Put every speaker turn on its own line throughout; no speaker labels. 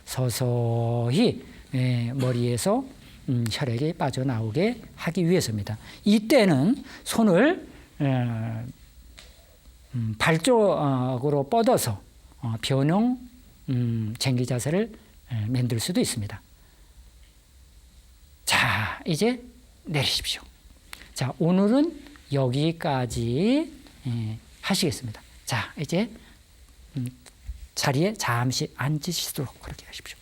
서서히 머리에서 혈액이 빠져나오게 하기 위해서입니다. 이때는 손을 발 쪽으로 뻗어서 변형 쟁기 자세를 만들 수도 있습니다. 자, 이제 내리십시오. 자, 오늘은 여기까지 하시겠습니다. 자, 이제 자리에 잠시 앉으시도록 그렇게 하십시오.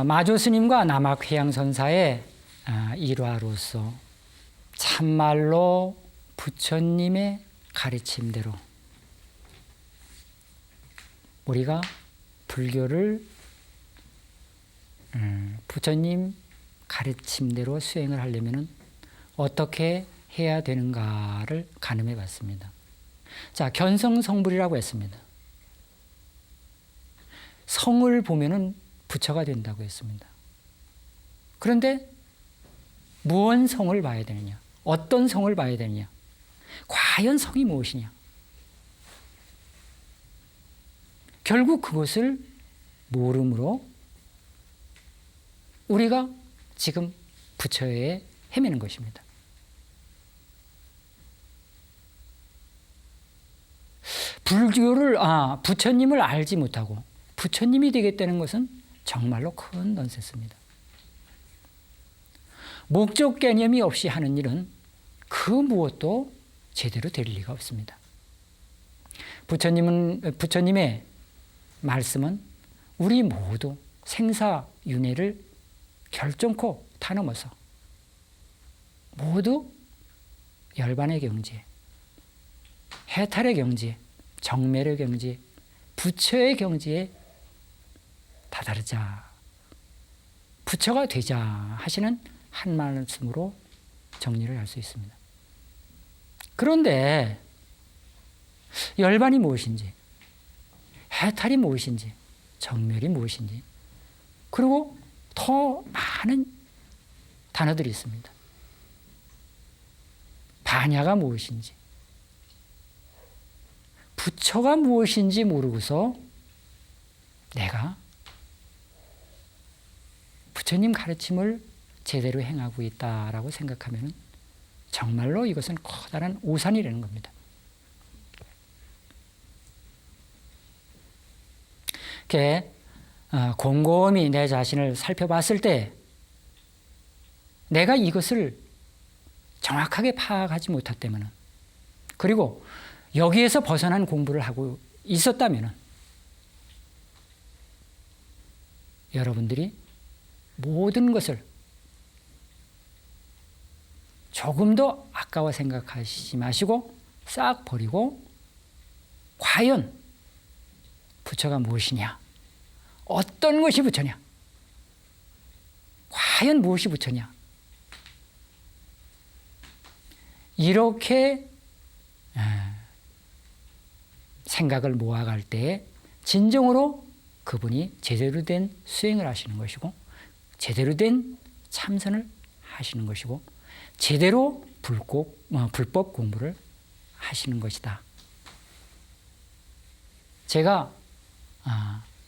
마조 스님과 남학 회양선사의 일화로서 참말로 부처님의 가르침대로 우리가 불교를 부처님 가르침대로 수행을 하려면 어떻게 해야 되는가를 가늠해 봤습니다. 자, 견성성불이라고 했습니다. 성을 보면은 부처가 된다고 했습니다. 그런데 무언 성을 봐야 되느냐? 어떤 성을 봐야 되느냐? 과연 성이 무엇이냐? 결국 그것을 모름으로 우리가 지금 부처에 헤매는 것입니다. 불교를 부처님을 알지 못하고 부처님이 되겠다는 것은 정말로 큰 넌센스입니다. 목적 개념이 없이 하는 일은 그 무엇도 제대로 될 리가 없습니다. 부처님의 말씀은 우리 모두 생사윤회를 결정코 타넘어서 모두 열반의 경지에, 해탈의 경지에, 정멸의 경지에, 부처의 경지에 다다르자, 부처가 되자 하시는 한 말씀으로 정리를 할 수 있습니다. 그런데 열반이 무엇인지, 해탈이 무엇인지, 정멸이 무엇인지, 그리고 더 많은 단어들이 있습니다. 반야가 무엇인지, 부처가 무엇인지 모르고서 내가 부처님 가르침을 제대로 행하고 있다라고 생각하면 정말로 이것은 커다란 오산이라는 겁니다. 이렇게 곰곰이 내 자신을 살펴봤을 때 내가 이것을 정확하게 파악하지 못했다면, 그리고 여기에서 벗어난 공부를 하고 있었다면 여러분들이 모든 것을 조금도 아까워 생각하시지 마시고 싹 버리고 과연 부처가 무엇이냐, 어떤 것이 부처냐, 과연 무엇이 부처냐, 이렇게 생각을 모아갈 때 진정으로 그분이 제대로 된 수행을 하시는 것이고 제대로 된 참선을 하시는 것이고 제대로 불법 공부를 하시는 것이다. 제가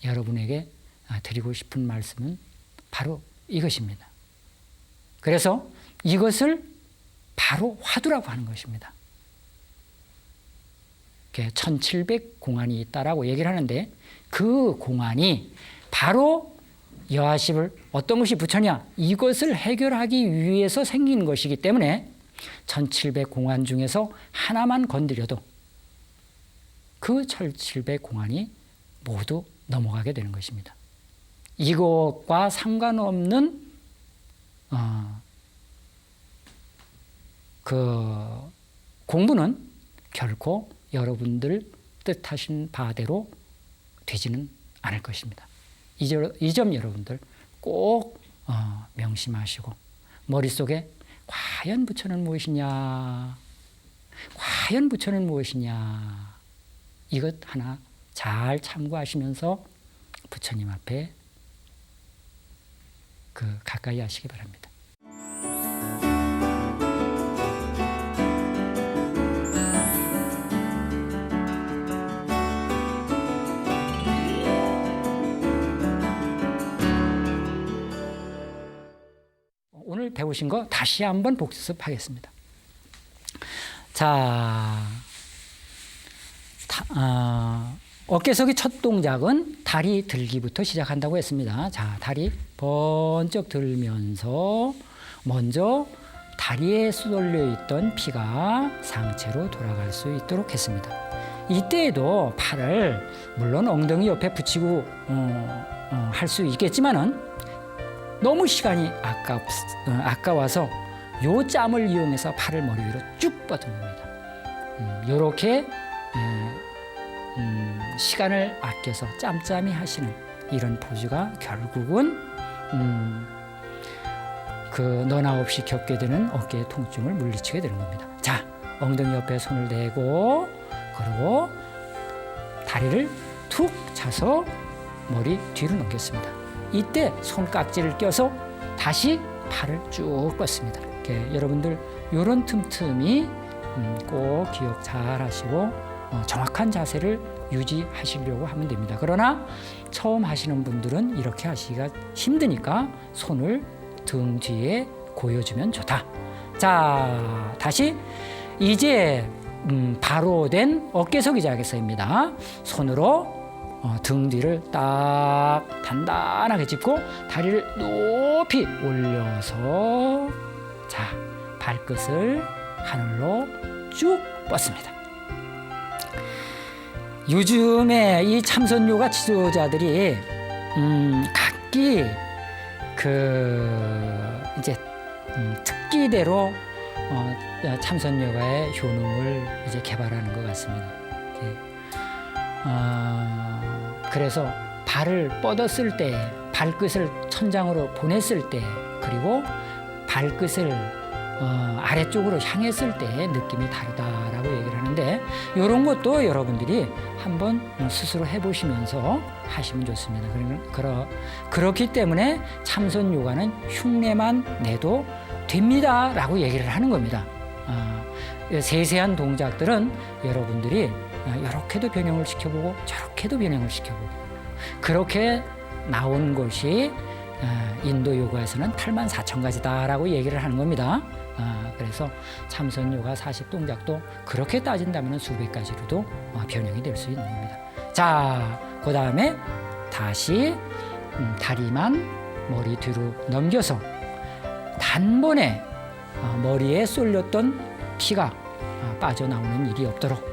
여러분에게 드리고 싶은 말씀은 바로 이것입니다. 그래서 이것을 바로 화두라고 하는 것입니다. 1700공안이 있다라고 얘기를 하는데 그 공안이 바로 여하십을 어떤 것이 부처냐, 이것을 해결하기 위해서 생긴 것이기 때문에 1700공안 중에서 하나만 건드려도 그 1700공안이 모두 넘어가게 되는 것입니다. 이것과 상관없는 그 공부는 결코 여러분들 뜻하신 바대로 되지는 않을 것입니다. 이 점 여러분들 꼭 명심하시고 머릿속에 과연 부처는 무엇이냐, 과연 부처는 무엇이냐, 이것 하나 잘 참고하시면서 부처님 앞에 가까이 하시기 바랍니다. 오늘 배우신 거 다시 한번 복습하겠습니다. 자, 어깨서기 첫 동작은 다리 들기부터 시작한다고 했습니다. 자, 다리 번쩍 들면서 먼저 다리에 쏠려 있던 피가 상체로 돌아갈 수 있도록 했습니다. 이때에도 팔을 물론 엉덩이 옆에 붙이고 할 수 있겠지만은 너무 시간이 아까워서 요 짬을 이용해서 팔을 머리 위로 쭉 뻗은 겁니다. 이렇게 시간을 아껴서 짬짬이 하시는 이런 포즈가 결국은 너나 없이 겪게 되는 어깨의 통증을 물리치게 되는 겁니다. 자, 엉덩이 옆에 손을 대고 그리고 다리를 툭 차서 머리 뒤로 넘겼습니다. 이때 손깍지를 껴서 다시 팔을 쭉 뻗습니다. 이렇게 여러분들 이런 틈틈이 꼭 기억 잘 하시고 정확한 자세를 유지하시려고 하면 됩니다. 그러나 처음 하시는 분들은 이렇게 하시기가 힘드니까 손을 등 뒤에 고여주면 좋다. 자, 다시 이제 바로 된 어깨서기 자세입니다. 손으로 등 뒤를 딱 단단하게 짚고 다리를 높이 올려서 자, 발끝을 하늘로 쭉 뻗습니다. 요즘에 이 참선 요가 지도자들이 각기 이제 특기대로 참선 요가의 효능을 이제 개발하는 것 같습니다. 그래서 발을 뻗었을 때, 발끝을 천장으로 보냈을 때, 그리고 발끝을 아래쪽으로 향했을 때 느낌이 다르다라고 얘기를 하는데 이런 것도 여러분들이 한번 스스로 해보시면서 하시면 좋습니다. 그렇기 때문에 참선 요가는 흉내만 내도 됩니다라고 얘기를 하는 겁니다. 세세한 동작들은 여러분들이 이렇게도 변형을 시켜보고 저렇게도 변형을 시켜보고 그렇게 나온 것이 인도 요가에서는 84,000가지다라고 얘기를 하는 겁니다. 그래서 참선 요가 40동작도 그렇게 따진다면 수백 가지로도 변형이 될 수 있는 겁니다. 자, 그 다음에 다시 다리만 머리 뒤로 넘겨서 단번에 머리에 쏠렸던 피가 빠져나오는 일이 없도록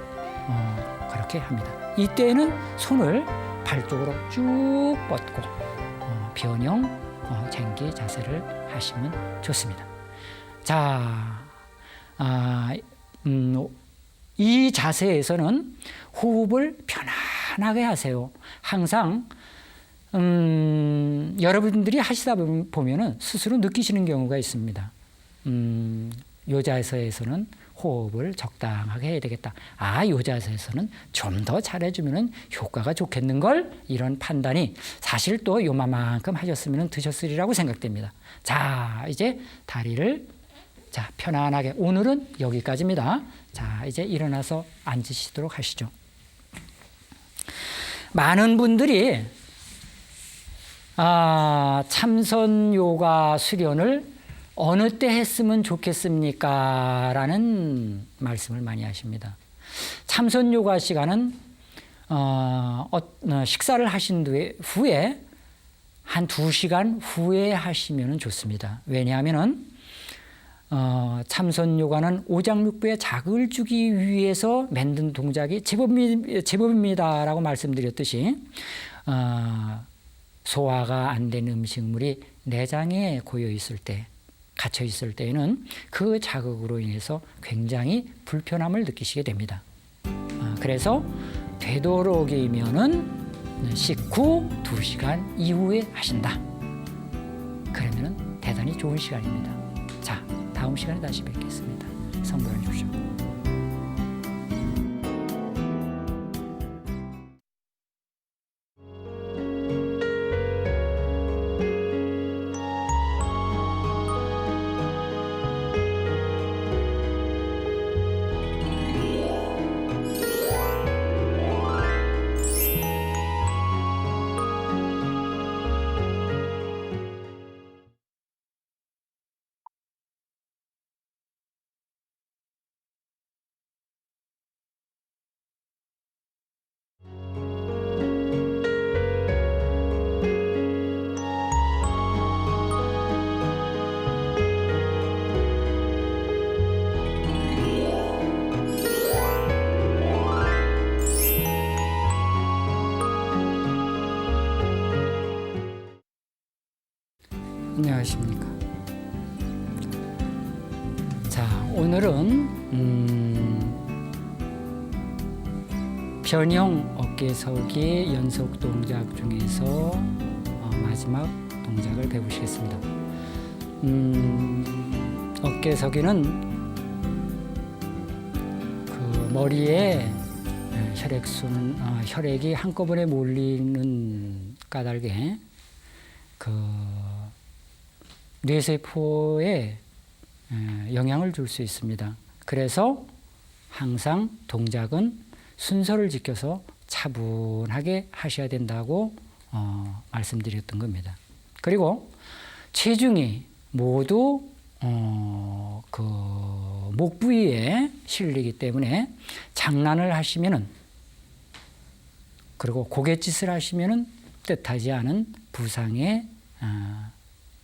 그렇게 합니다. 이때는 손을 발 쪽으로 쭉 뻗고 변형 쟁기 자세를 하시면 좋습니다. 자, 이 자세에서는 호흡을 편안하게 하세요. 항상 여러분들이 하시다 보면은 스스로 느끼시는 경우가 있습니다. 요 자세에서는 호흡을 적당하게 해야 되겠다. 요 자세에서는 좀 더 잘해주면 효과가 좋겠는걸? 이런 판단이 사실 또 요만큼 하셨으면 드셨으리라고 생각됩니다. 자, 이제 다리를 편안하게 오늘은 여기까지입니다. 자, 이제 일어나서 앉으시도록 하시죠. 많은 분들이 참선 요가 수련을 어느 때 했으면 좋겠습니까? 라는 말씀을 많이 하십니다. 참선 요가 시간은 식사를 하신 후에 한 2시간 후에 하시면 좋습니다. 왜냐하면 참선 요가는 오장육부에 자극을 주기 위해서 만든 동작이 제법입니다라고 말씀드렸듯이 소화가 안 된 음식물이 내장에 고여 있을 때, 갇혀 있을 때에는 그 자극으로 인해서 굉장히 불편함을 느끼시게 됩니다. 그래서 되도록이면은 식후 2시간 이후에 하신다. 그러면은 대단히 좋은 시간입니다. 자, 다음 시간에 다시 뵙겠습니다. 성불해 주십시오. 안녕하십니까. 자, 오늘은 변형 어깨서기 연속 동작 중에서 마지막 동작을 배우시겠습니다. 어깨서기는 그 머리에 혈액이 한꺼번에 몰리는 까닭에 그 뇌세포에 영향을 줄 수 있습니다. 그래서 항상 동작은 순서를 지켜서 차분하게 하셔야 된다고 말씀드렸던 겁니다. 그리고 체중이 모두 그 목 부위에 실리기 때문에 장난을 하시면은, 그리고 고갯짓을 하시면은 뜻하지 않은 부상에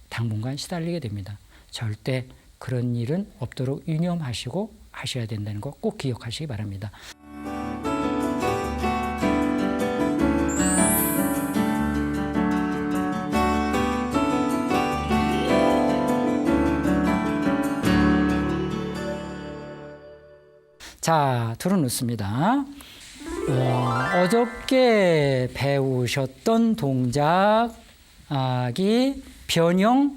당분간 시달리게 됩니다. 절대 그런 일은 없도록 유념하시고 하셔야 된다는 거 꼭 기억하시기 바랍니다. 자, 들어놓습니다. 어저께 배우셨던 동작이 변형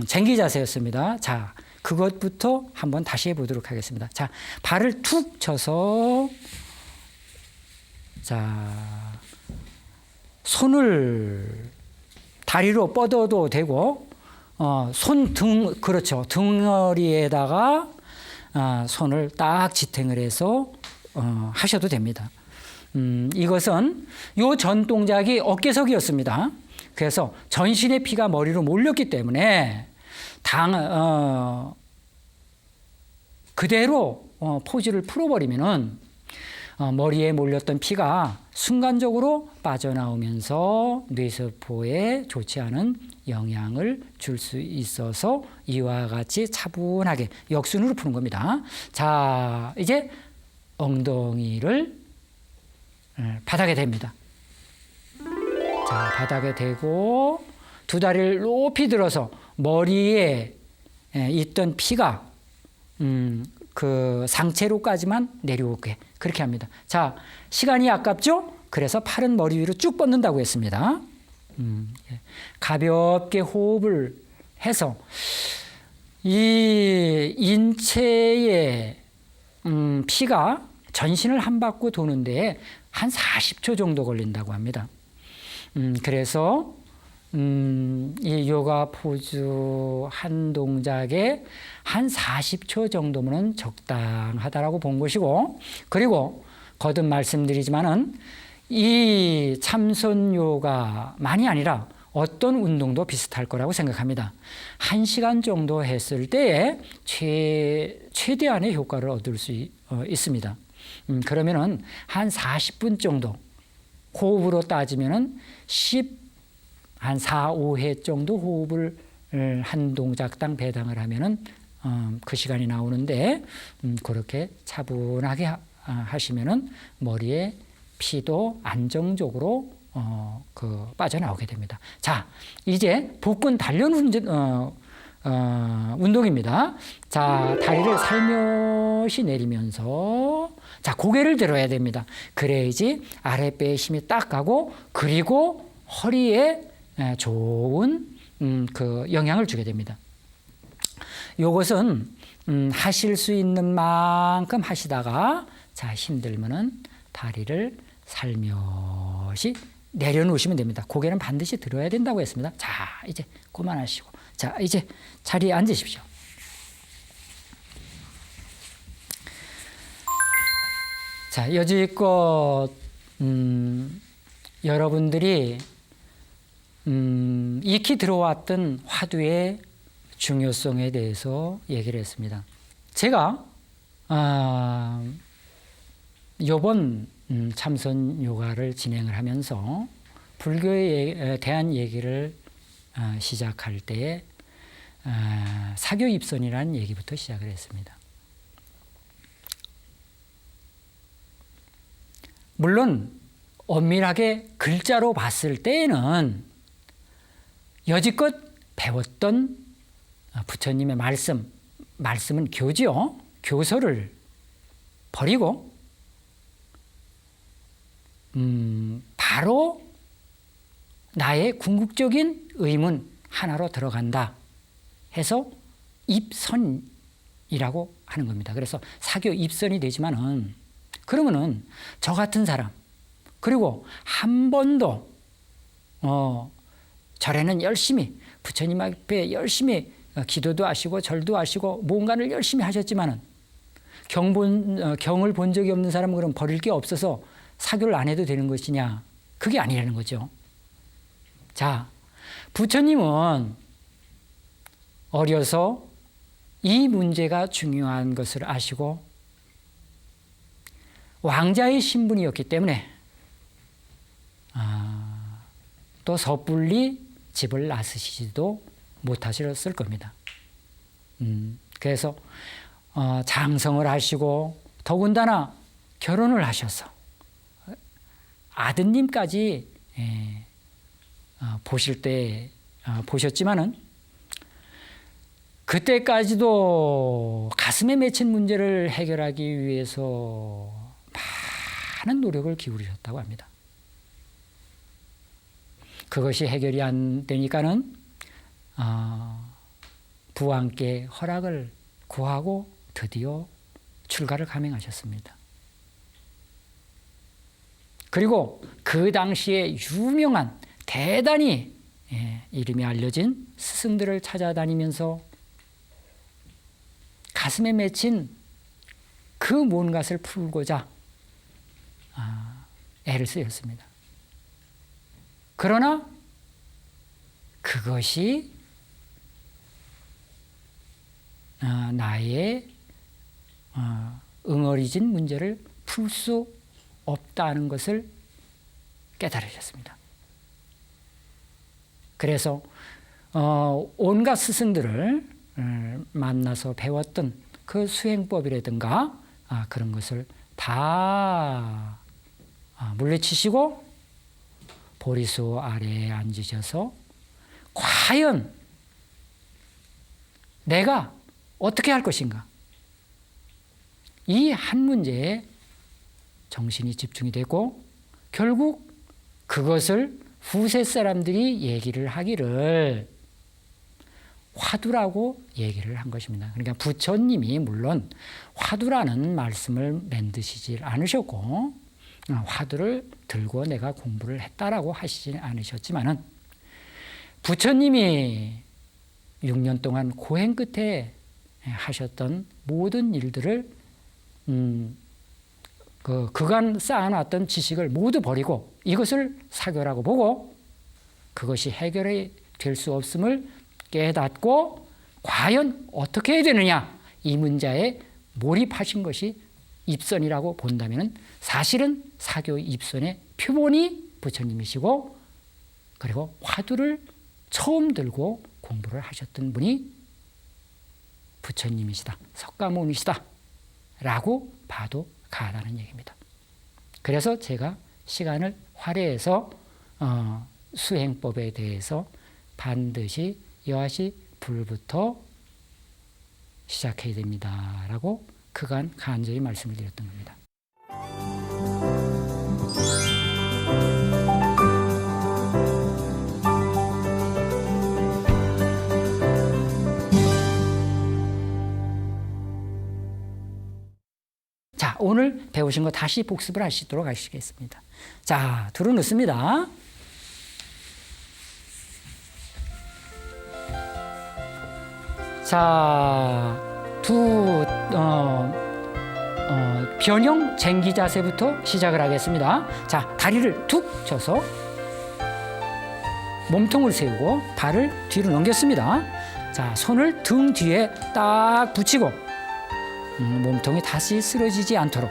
쟁기 자세였습니다. 자, 그것부터 한번 다시 해보도록 하겠습니다. 자, 발을 툭 쳐서, 자, 손을 다리로 뻗어도 되고, 그렇죠. 등허리에다가 손을 딱 지탱을 해서 하셔도 됩니다. 이것은 요 전 동작이 어깨서기였습니다. 그래서 전신의 피가 머리로 몰렸기 때문에 그대로 포즈를 풀어버리면은 머리에 몰렸던 피가 순간적으로 빠져나오면서 뇌세포에 좋지 않은 영향을 줄 수 있어서 이와 같이 차분하게 역순으로 푸는 겁니다. 자, 이제 엉덩이를 바닥에 댑니다. 자, 바닥에 대고 두 다리를 높이 들어서 머리에 있던 피가 그 상체로까지만 내려오게, 그렇게 합니다. 자, 시간이 아깝죠? 그래서 팔은 머리 위로 쭉 뻗는다고 했습니다. 가볍게 호흡을 해서 이 인체의 피가 전신을 한 바퀴 도는데 한 40초 정도 걸린다고 합니다. 그래서 이 요가 포즈 한 동작에 한 40초 정도면 적당하다라고 본 것이고, 그리고 거듭 말씀드리지만은 이 참선 요가만이 아니라 어떤 운동도 비슷할 거라고 생각합니다. 1시간 정도 했을 때에 최대한의 효과를 얻을 수 있습니다. 그러면은 한 40분 정도, 호흡으로 따지면은 한 4, 5회 정도 호흡을 한 동작당 배당을 하면은 그 시간이 나오는데, 그렇게 차분하게 하시면은 머리에 피도 안정적으로 빠져나오게 됩니다. 자, 이제 복근 단련 운동입니다. 자, 다리를 살며시 내리면서, 자, 고개를 들어야 됩니다. 그래야지 아랫배에 힘이 딱 가고, 그리고 허리에 좋은 그 영향을 주게 됩니다. 요것은 하실 수 있는 만큼 하시다가, 자, 힘들면은 다리를 살며시 내려놓으시면 됩니다. 고개는 반드시 들어야 된다고 했습니다. 자, 이제 그만하시고, 자, 이제 자리에 앉으십시오. 자, 여지껏 여러분들이 익히 들어왔던 화두의 중요성에 대해서 얘기를 했습니다. 제가 이번 참선 요가를 진행을 하면서 불교에 대한 얘기를 시작할 때에 사교 입선이라는 얘기부터 시작을 했습니다. 물론 엄밀하게 글자로 봤을 때에는 여지껏 배웠던 부처님의 말씀은 교지요. 교서를 버리고 바로 나의 궁극적인 의문 하나로 들어간다 해서 입선이라고 하는 겁니다. 그래서 사교 입선이 되지만은 그러면은 저 같은 사람 그리고 한 번도 절에는 열심히 부처님 앞에 열심히 기도도 하시고 절도 하시고 뭔가를 열심히 하셨지만은 경을 본 적이 없는 사람은 그럼 버릴 게 없어서 사교를 안 해도 되는 것이냐? 그게 아니라는 거죠. 자, 부처님은 어려서 이 문제가 중요한 것을 아시고 왕자의 신분이었기 때문에 또 섣불리 집을 나서시지도 못하셨을 겁니다. 그래서 장성을 하시고 더군다나 결혼을 하셔서 아드님까지 보셨지만은 그때까지도 가슴에 맺힌 문제를 해결하기 위해서 많은 노력을 기울이셨다고 합니다. 그것이 해결이 안 되니까는 부왕께 허락을 구하고 드디어 출가를 감행하셨습니다. 그리고 그 당시에 유명한 대단히 이름이 알려진 스승들을 찾아다니면서 가슴에 맺힌 그 뭔가를 풀고자 애를 쓰였습니다. 그러나 그것이 나의 응어리진 문제를 풀 수 없다는 것을 깨달으셨습니다. 그래서 온갖 스승들을 만나서 배웠던 그 수행법이라든가 그런 것을 다 물리치시고 보리수 아래에 앉으셔서 과연 내가 어떻게 할 것인가? 이 한 문제에 정신이 집중이 되고 결국 그것을 후세 사람들이 얘기를 하기를 화두라고 얘기를 한 것입니다. 그러니까 부처님이 물론 화두라는 말씀을 만드시지 않으셨고 화두를 들고 내가 공부를 했다라고 하시지 않으셨지만은 부처님이 6년 동안 고행 끝에 하셨던 모든 일들을 그간 쌓아놨던 지식을 모두 버리고 이것을 사교라고 보고 그것이 해결이 될 수 없음을 깨닫고 과연 어떻게 해야 되느냐 이 문제에 몰입하신 것이 입선이라고 본다면 사실은 사교 입선의 표본이 부처님이시고 그리고 화두를 처음 들고 공부를 하셨던 분이 부처님이시다. 석가모니시다. 라고 봐도 가다는 얘기입니다. 그래서 제가 시간을 할애해서 수행법에 대해서 반드시 여하시 불부터 시작해야 됩니다. 라고 그간 간절히 말씀을 드렸던 겁니다. 자, 오늘 배우신 거 다시 복습을 하시도록 하시겠습니다. 자, 둘은 넣습니다. 자, 변형 쟁기 자세부터 시작을 하겠습니다. 자, 다리를 툭 쳐서 몸통을 세우고 발을 뒤로 넘겼습니다. 자, 손을 등 뒤에 딱 붙이고 몸통이 다시 쓰러지지 않도록.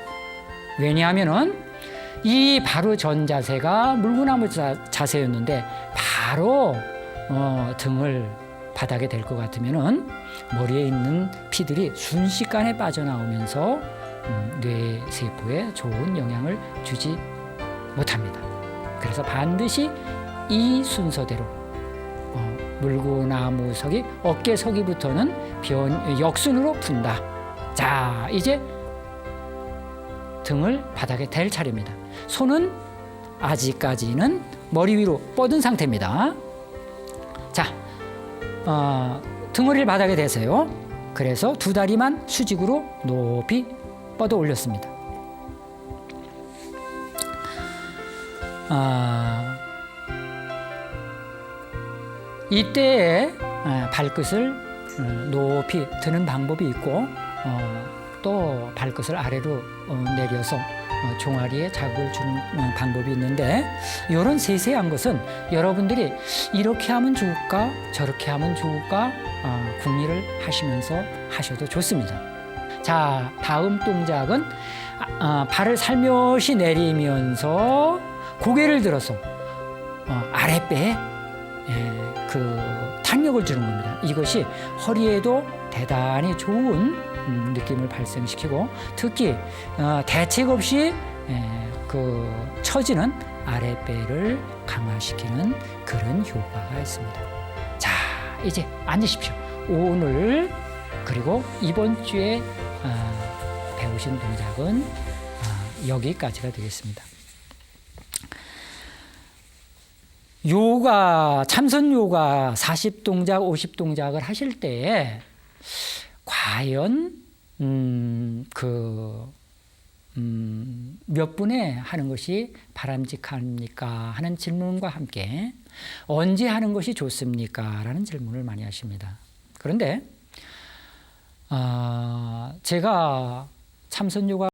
왜냐하면은 이 바로 전 자세가 물구나무 자세였는데 바로 등을 바닥에 댈 것 같으면은 머리에 있는 피들이 순식간에 빠져나오면서 뇌 세포에 좋은 영향을 주지 못합니다. 그래서 반드시 이 순서대로 물구나무서기, 어깨서기부터는 역순으로 푼다. 자, 이제 등을 바닥에 댈 차례입니다. 손은 아직까지는 머리 위로 뻗은 상태입니다. 자, 등허리를 바닥에 대세요. 그래서 두 다리만 수직으로 높이 뻗어 올렸습니다. 이때에 발끝을 높이 드는 방법이 있고 또 발끝을 아래로 내려서 종아리에 자극을 주는 방법이 있는데, 이런 세세한 것은 여러분들이 이렇게 하면 좋을까 저렇게 하면 좋을까 궁리를 하시면서 하셔도 좋습니다. 자, 다음 동작은 발을 살며시 내리면서 고개를 들어서 아랫배에 그 탄력을 주는 겁니다. 이것이 허리에도 대단히 좋은 느낌을 발생시키고, 특히 대책 없이 그 처지는 아랫배를 강화시키는 그런 효과가 있습니다. 자, 이제 앉으십시오. 오늘 그리고 이번 주에 배우신 동작은 여기까지가 되겠습니다. 요가, 참선 요가 40동작, 50동작을 하실 때에 과연 몇 분에 하는 것이 바람직합니까 하는 질문과 함께 언제 하는 것이 좋습니까 라는 질문을 많이 하십니다. 그런데 제가 참선 요가